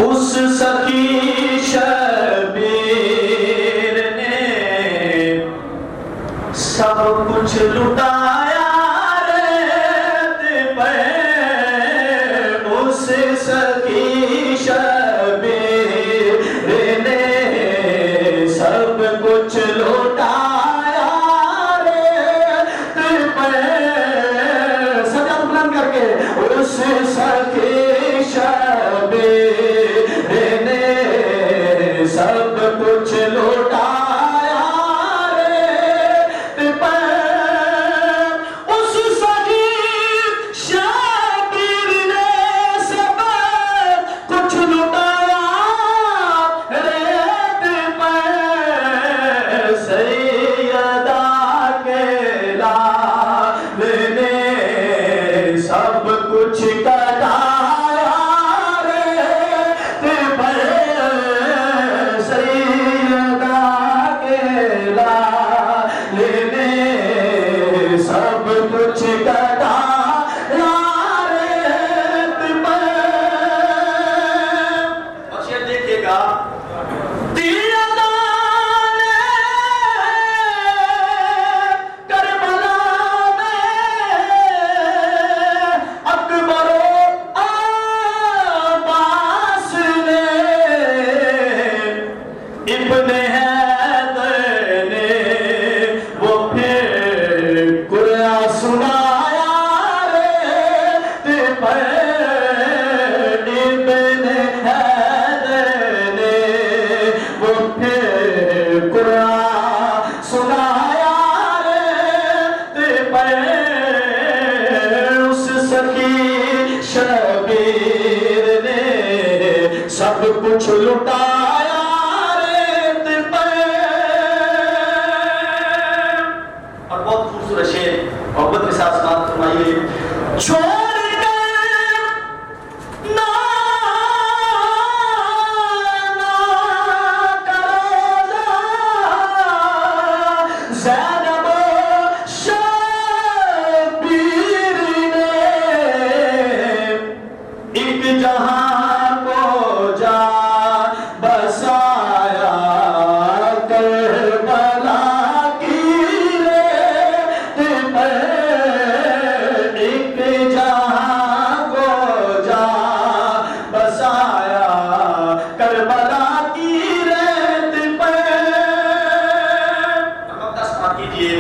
اس سخی شبیر نے سب کچھ لٹایا ریت پہ، اس سخی شبیر نے سب کچھ لٹایا ریت پہ، سجاد بلند کر کے اس سخی شبیر نے سب کچھ لٹایا ریت پہ، اس سخی شبیر نے سب کچھ لٹایا ریت پہ، سیدہ کے لال نے سب کچھ کٹایا ریت پہ، سیدہ کے لال نے سب کچھ کٹایا ریت پہ۔ اور شعر دیکھیے گا، کربلا میں اکبر و عباس نے ابن حیدر نے وہ پھر قرآن سنایا ریت پہ، ابن حیدر نے وہ پھر قرآن سنایا ریت پہ، اس سخی شبیر نے سب کچھ لٹایا ریت پہ۔ اور بہت خوبصورت شعر محبت کے ساتھ سماعت فرمائیے، چھوڑ کر نہ کرو زینب شبیر نے ایک جہاں کو جا بسایا، کربلا کی ریت پہ، ایک جہاں کو جا بسایا، کربلا کی ریت پہ۔ اب 10 بات کیجئے،